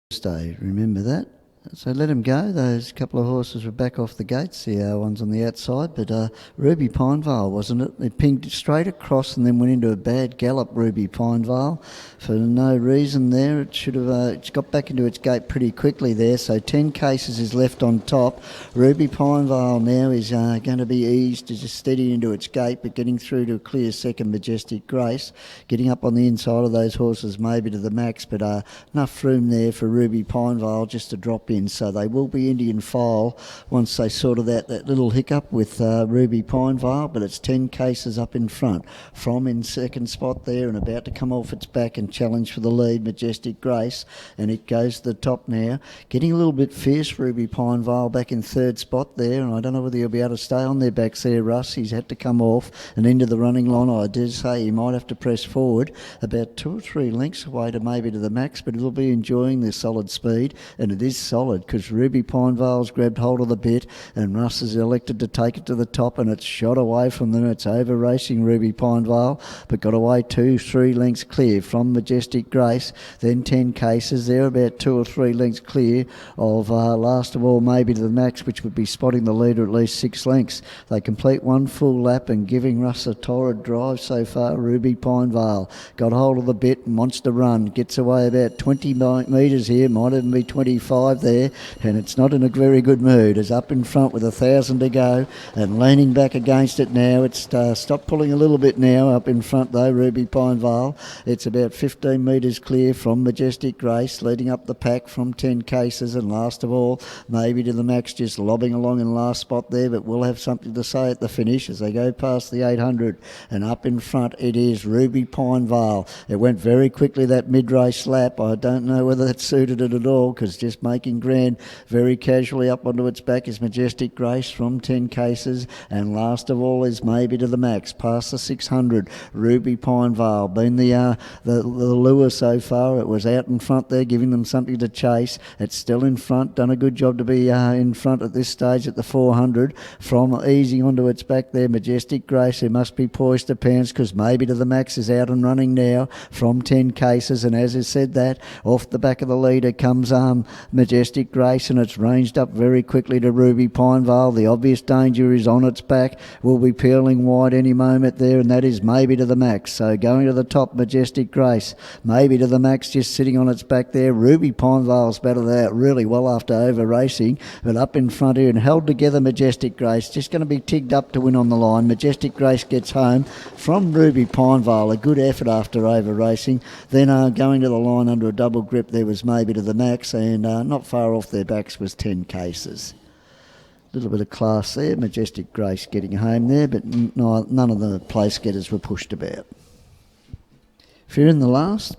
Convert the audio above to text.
Thursday, remember that? So let them go. Those couple of horses were back off the gates, the ones on the outside, but Ruby Pinevale, wasn't it? They pinged straight across and then went into a bad gallop, Ruby Pinevale, for no reason there. It should have it's got back into its gate pretty quickly there, so 10 cases is left on top. Ruby Pinevale now is going to be eased, just steady into its gate, but getting through to a clear second, Majestic Grace. Getting up on the inside of those horses maybe to the max, but enough room there for Ruby Pinevale just to drop in. So they will be Indian file once they sorted out that little hiccup with Ruby Pinevale, but it's 10 cases up in front. From in second spot there and about to come off its back and challenge for the lead, Majestic Grace, and it goes to the top now. Getting a little bit fierce, Ruby Pinevale back in third spot there, and I don't know whether he'll be able to stay on their backs there, Russ. He's had to come off and into the running line. I did say he might have to press forward about 2 or 3 lengths away to maybe to the max, but he'll be enjoying this solid speed, and it is solid because Ruby Pinevale's grabbed hold of the bit and Russ has elected to take it to the top, and it's shot away from them. It's over racing Ruby Pinevale, but got away 2-3 lengths clear from Majestic Grace. Then 10 cases. They're about 2 or 3 lengths clear of last of all maybe to the max, which would be spotting the leader at least 6 lengths. They complete one full lap and giving Russ a torrid drive so far. Ruby Pinevale got hold of the bit and wants to run. Gets away about 20 metres here, might even be 25 there, and it's not in a very good mood. It's up in front with 1,000 to go and leaning back against it now. It's stopped pulling a little bit now up in front though, Ruby Pinevale. It's about 15 metres clear from Majestic Grace, leading up the pack from 10 cases, and last of all maybe to the max, just lobbing along in last spot there, but we'll have something to say at the finish as they go past the 800, and up in front it is Ruby Pinevale. It went very quickly that mid-race lap. I don't know whether that suited it at all, because just making grand very casually up onto its back is Majestic Grace from 10 cases, and last of all is maybe to the max past the 600, Ruby Pinevale. Been the lure so far. It was out in front there giving them something to chase. It's still in front, done a good job to be in front at this stage at the 400. From easing onto its back there, Majestic Grace, who must be poised to pounce because maybe to the max is out and running now from 10 cases, and as I said that, off the back of the leader comes Majestic Grace, and it's ranged up very quickly to Ruby Pinevale. The obvious danger is on its back, will be peeling wide any moment there, and that is maybe to the max. So going to the top, Majestic Grace, maybe to the max, just sitting on its back there. Ruby Pinevale's battled out really well after over racing, but up in front here and held together Majestic Grace, just going to be tigged up to win on the line. Majestic Grace gets home from Ruby Pinevale, a good effort after over racing. Then going to the line under a double grip there was maybe to the max, and not far off their backs was 10 cases. A little bit of class there, Majestic Grace getting home there, but none of the place getters were pushed about. If you're in the last,